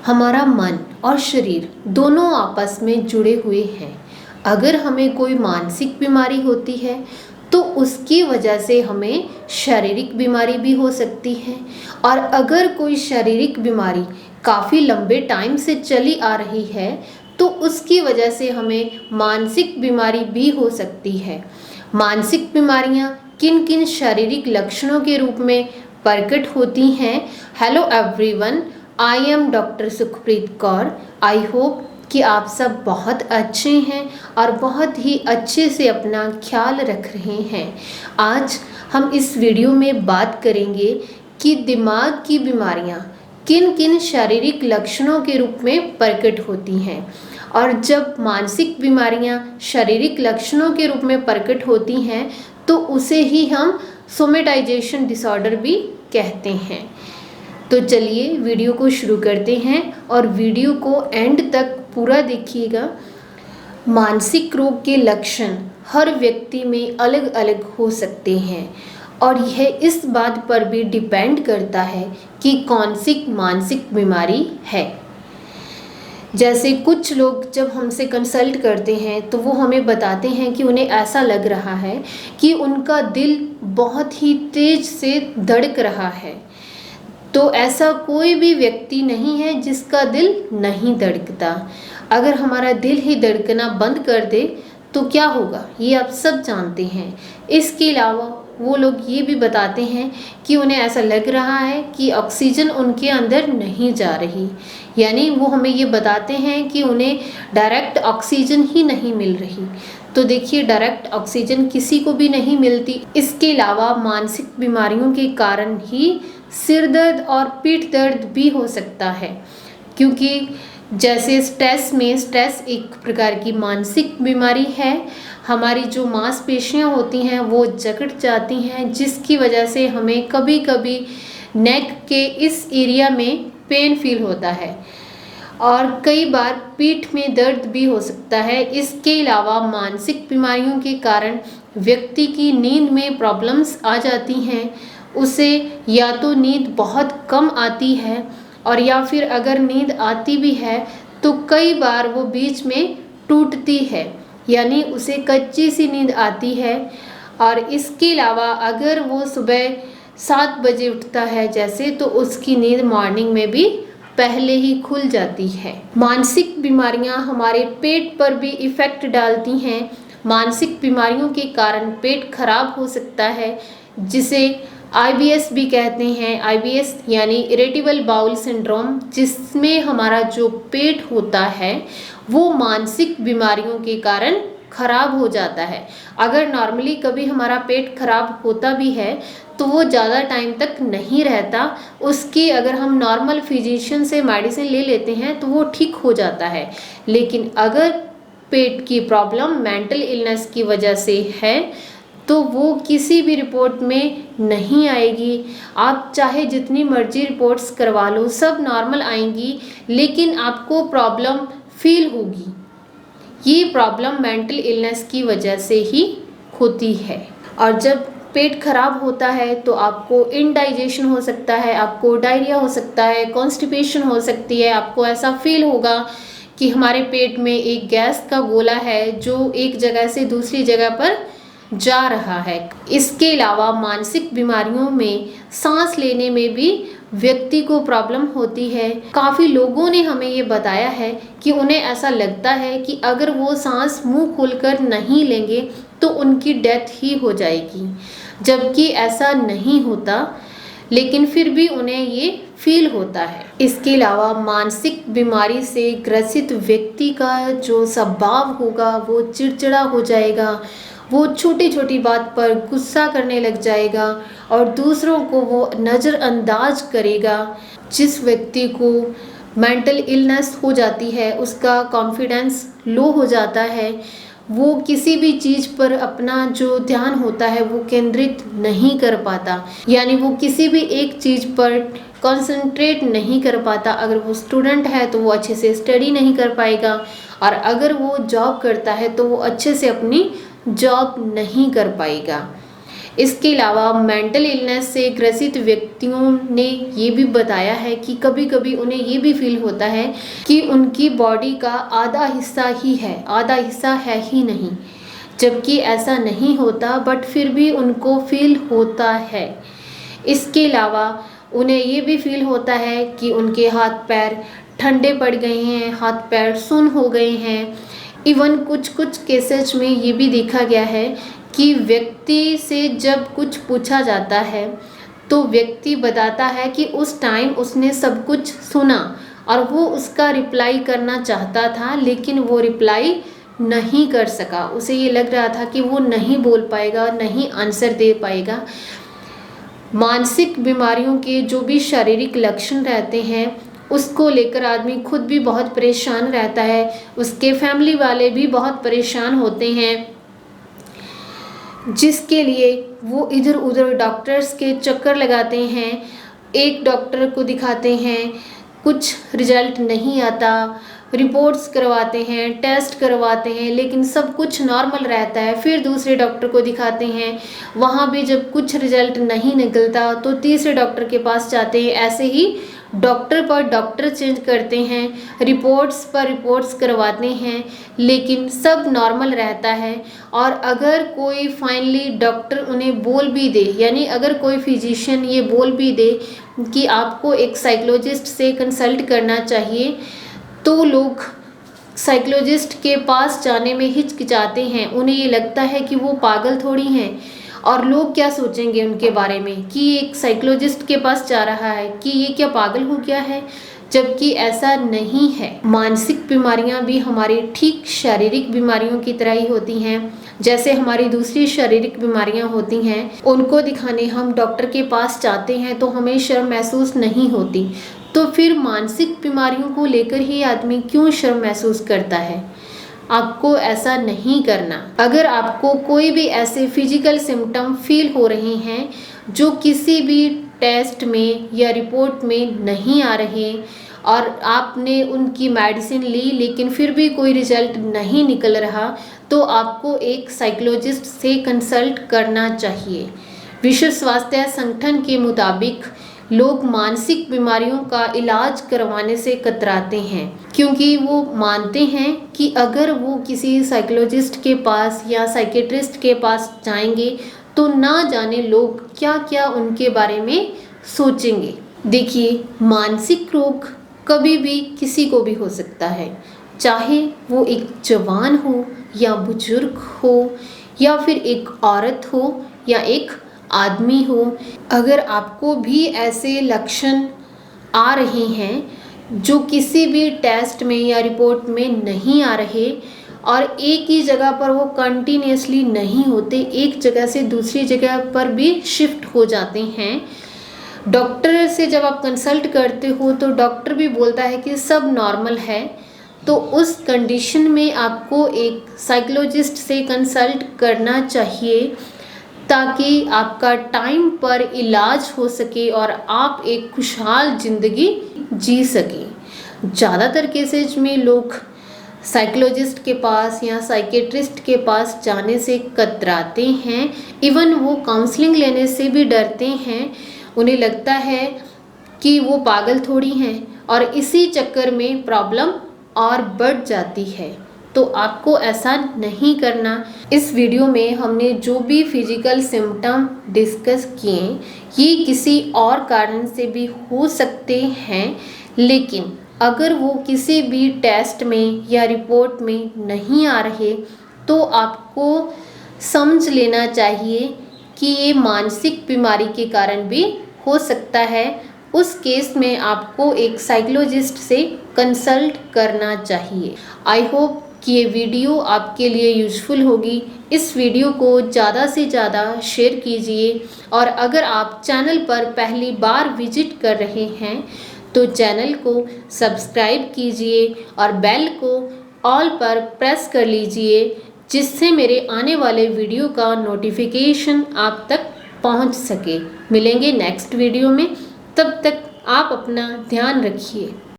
हमारा मन और शरीर दोनों आपस में जुड़े हुए हैं। अगर हमें कोई मानसिक बीमारी होती है तो उसकी वजह से हमें शारीरिक बीमारी भी हो सकती है, और अगर कोई शारीरिक बीमारी काफ़ी लंबे टाइम से चली आ रही है तो उसकी वजह से हमें मानसिक बीमारी भी हो सकती है। मानसिक बीमारियां किन किन शारीरिक लक्षणों के रूप में प्रकट होती हैं? Hello everyone, I am doctor Sukhpreet Kaur. I hope कि आप सब बहुत अच्छे हैं और बहुत ही अच्छे से अपना ख्याल रख रहे हैं। आज हम इस वीडियो में बात करेंगे कि दिमाग की बीमारियां किन किन शारीरिक लक्षणों के रूप में प्रकट होती हैं, और जब मानसिक बीमारियां शारीरिक लक्षणों के रूप में प्रकट होती हैं तो उसे ही हम सोमेटाइजेशन डिसऑर्डर भी कहते हैं। तो चलिए वीडियो को शुरू करते हैं और वीडियो को एंड तक पूरा देखिएगा। मानसिक रोग के लक्षण हर व्यक्ति में अलग अलग हो सकते हैं और यह इस बात पर भी डिपेंड करता है कि कौन सी मानसिक बीमारी है। जैसे कुछ लोग जब हमसे कंसल्ट करते हैं तो वो हमें बताते हैं कि उन्हें ऐसा लग रहा है कि उनका दिल बहुत ही तेज से धड़क रहा है। तो ऐसा कोई भी व्यक्ति नहीं है जिसका दिल नहीं धड़कता। अगर हमारा दिल ही धड़कना बंद कर दे तो क्या होगा, ये आप सब जानते हैं। इसके अलावा वो लोग ये भी बताते हैं कि उन्हें ऐसा लग रहा है कि ऑक्सीजन उनके अंदर नहीं जा रही, यानी वो हमें ये बताते हैं कि उन्हें डायरेक्ट ऑक्सीजन ही नहीं मिल रही। तो देखिए, डायरेक्ट ऑक्सीजन किसी को भी नहीं मिलती। इसके अलावा मानसिक बीमारियों के कारण ही सिर दर्द और पीठ दर्द भी हो सकता है, क्योंकि जैसे स्ट्रेस एक प्रकार की मानसिक बीमारी है। हमारी जो मांसपेशियां होती हैं वो जकड़ जाती हैं, जिसकी वजह से हमें कभी कभी नेक के इस एरिया में पेन फील होता है और कई बार पीठ में दर्द भी हो सकता है। इसके अलावा मानसिक बीमारियों के कारण व्यक्ति की नींद में प्रॉब्लम्स आ जाती हैं। उसे या तो नींद बहुत कम आती है, और या फिर अगर नींद आती भी है तो कई बार वो बीच में टूटती है, यानी उसे कच्ची सी नींद आती है। और इसके अलावा अगर वो सुबह 7 बजे उठता है जैसे, तो उसकी नींद मॉर्निंग में भी पहले ही खुल जाती है। मानसिक बीमारियां हमारे पेट पर भी इफ़ेक्ट डालती हैं। मानसिक बीमारियों के कारण पेट खराब हो सकता है, जिसे IBS भी कहते हैं। IBS यानी इरिटेबल बाउल सिंड्रोम, जिसमें हमारा जो पेट होता है वो मानसिक बीमारियों के कारण खराब हो जाता है। अगर नॉर्मली कभी हमारा पेट खराब होता भी है तो वो ज़्यादा टाइम तक नहीं रहता। उसकी अगर हम नॉर्मल फिजिशियन से मेडिसिन ले लेते हैं तो वो ठीक हो जाता है। लेकिन अगर पेट की प्रॉब्लम मेंटल इलनेस की वजह से है तो वो किसी भी रिपोर्ट में नहीं आएगी। आप चाहे जितनी मर्जी रिपोर्ट्स करवा लो, सब नॉर्मल आएंगी, लेकिन आपको प्रॉब्लम फील होगी। ये प्रॉब्लम मेंटल इलनेस की वजह से ही होती है। और जब पेट खराब होता है तो आपको इंडाइजेशन हो सकता है, आपको डायरिया हो सकता है, कॉन्स्टिपेशन हो सकती है। आपको ऐसा फील होगा कि हमारे पेट में एक गैस का गोला है जो एक जगह से दूसरी जगह पर जा रहा है। इसके अलावा मानसिक बीमारियों में सांस लेने में भी व्यक्ति को प्रॉब्लम होती है। काफ़ी लोगों ने हमें ये बताया है कि उन्हें ऐसा लगता है कि अगर वो सांस मुंह खोलकर नहीं लेंगे तो उनकी डेथ ही हो जाएगी, जबकि ऐसा नहीं होता, लेकिन फिर भी उन्हें ये फील होता है। इसके अलावा मानसिक बीमारी से ग्रसित व्यक्ति का जो स्वभाव होगा वो चिड़चिड़ा हो जाएगा। वो छोटी छोटी बात पर गुस्सा करने लग जाएगा और दूसरों को वो नज़रअंदाज करेगा। जिस व्यक्ति को मेंटल इलनेस हो जाती है उसका कॉन्फिडेंस लो हो जाता है। वो किसी भी चीज़ पर अपना जो ध्यान होता है वो केंद्रित नहीं कर पाता, यानी वो किसी भी एक चीज़ पर कंसंट्रेट नहीं कर पाता। अगर वो स्टूडेंट है तो वो अच्छे से स्टडी नहीं कर पाएगा, और अगर वो जॉब करता है तो वो अच्छे से अपनी जॉब नहीं कर पाएगा। इसके अलावा मेंटल इलनेस से ग्रसित व्यक्तियों ने ये भी बताया है कि कभी कभी उन्हें ये भी फील होता है कि उनकी बॉडी का आधा हिस्सा ही है, आधा हिस्सा है ही नहीं, जबकि ऐसा नहीं होता, बट फिर भी उनको फील होता है। इसके अलावा उन्हें ये भी फील होता है कि उनके हाथ पैर ठंडे पड़ गए हैं, हाथ पैर सुन्न हो गए हैं। इवन कुछ कुछ केसेस में ये भी देखा गया है कि व्यक्ति से जब कुछ पूछा जाता है तो व्यक्ति बताता है कि उस टाइम उसने सब कुछ सुना और वो उसका रिप्लाई करना चाहता था, लेकिन वो रिप्लाई नहीं कर सका। उसे ये लग रहा था कि वो नहीं बोल पाएगा, नहीं आंसर दे पाएगा। मानसिक बीमारियों के जो भी शारीरिक लक्षण रहते हैं उसको लेकर आदमी खुद भी बहुत परेशान रहता है, उसके फैमिली वाले भी बहुत परेशान होते हैं, जिसके लिए वो इधर उधर डॉक्टर्स के चक्कर लगाते हैं। एक डॉक्टर को दिखाते हैं, कुछ रिजल्ट नहीं आता, रिपोर्ट्स करवाते हैं, टेस्ट करवाते हैं, लेकिन सब कुछ नॉर्मल रहता है। फिर दूसरे डॉक्टर को दिखाते हैं, वहाँ भी जब कुछ रिजल्ट नहीं निकलता तो तीसरे डॉक्टर के पास जाते हैं। ऐसे ही डॉक्टर पर डॉक्टर चेंज करते हैं, रिपोर्ट्स पर रिपोर्ट्स करवाते हैं, लेकिन सब नॉर्मल रहता है। और अगर कोई फाइनली डॉक्टर उन्हें बोल भी दे, यानी अगर कोई फिजिशियन ये बोल भी दे कि आपको एक साइकोलॉजिस्ट से कंसल्ट करना चाहिए, तो लोग साइकोलॉजिस्ट के पास जाने में हिचकिचाते हैं। उन्हें ये लगता है कि वो पागल थोड़ी हैं, और लोग क्या सोचेंगे उनके बारे में कि एक साइकोलॉजिस्ट के पास जा रहा है, कि ये क्या पागल हो गया है, जबकि ऐसा नहीं है। मानसिक बीमारियां भी हमारी ठीक शारीरिक बीमारियों की तरह ही होती हैं। जैसे हमारी दूसरी शारीरिक बीमारियां होती हैं, उनको दिखाने हम डॉक्टर के पास जाते हैं तो हमें शर्म महसूस नहीं होती, तो फिर मानसिक बीमारियों को लेकर ही आदमी क्यों शर्म महसूस करता है? आपको ऐसा नहीं करना। अगर आपको कोई भी ऐसे फिजिकल सिम्टम फील हो रहे हैं जो किसी भी टेस्ट में या रिपोर्ट में नहीं आ रहे और आपने उनकी मेडिसिन ली लेकिन फिर भी कोई रिजल्ट नहीं निकल रहा, तो आपको एक साइकोलॉजिस्ट से कंसल्ट करना चाहिए। विश्व स्वास्थ्य संगठन के मुताबिक लोग मानसिक बीमारियों का इलाज करवाने से कतराते हैं, क्योंकि वो मानते हैं कि अगर वो किसी साइकोलॉजिस्ट के पास या साइकेट्रिस्ट के पास जाएंगे तो ना जाने लोग क्या क्या उनके बारे में सोचेंगे। देखिए, मानसिक रोग कभी भी किसी को भी हो सकता है, चाहे वो एक जवान हो या बुजुर्ग हो या फिर एक औरत हो या एक आदमी हो। अगर आपको भी ऐसे लक्षण आ रहे हैं जो किसी भी टेस्ट में या रिपोर्ट में नहीं आ रहे और एक ही जगह पर वो कंटिन्यूसली नहीं होते, एक जगह से दूसरी जगह पर भी शिफ्ट हो जाते हैं, डॉक्टर से जब आप कंसल्ट करते हो तो डॉक्टर भी बोलता है कि सब नॉर्मल है, तो उस कंडीशन में आपको एक साइकोलॉजिस्ट से कंसल्ट करना चाहिए, ताकि आपका टाइम पर इलाज हो सके और आप एक खुशहाल ज़िंदगी जी सकें। ज़्यादातर केसेज में लोग साइकोलॉजिस्ट के पास या साइकेट्रिस्ट के पास जाने से कतराते हैं, इवन वो काउंसलिंग लेने से भी डरते हैं। उन्हें लगता है कि वो पागल थोड़ी हैं और इसी चक्कर में प्रॉब्लम और बढ़ जाती है। तो आपको ऐसा नहीं करना। इस वीडियो में हमने जो भी फिजिकल सिम्टम डिस्कस किए ये किसी और कारण से भी हो सकते हैं, लेकिन अगर वो किसी भी टेस्ट में या रिपोर्ट में नहीं आ रहे तो आपको समझ लेना चाहिए कि ये मानसिक बीमारी के कारण भी हो सकता है। उस केस में आपको एक साइकोलॉजिस्ट से कंसल्ट करना चाहिए। आई होप कि ये वीडियो आपके लिए यूज़फुल होगी। इस वीडियो को ज़्यादा से ज़्यादा शेयर कीजिए, और अगर आप चैनल पर पहली बार विजिट कर रहे हैं तो चैनल को सब्सक्राइब कीजिए और बेल को ऑल पर प्रेस कर लीजिए, जिससे मेरे आने वाले वीडियो का नोटिफिकेशन आप तक पहुंच सके। मिलेंगे नेक्स्ट वीडियो में, तब तक आप अपना ध्यान रखिए।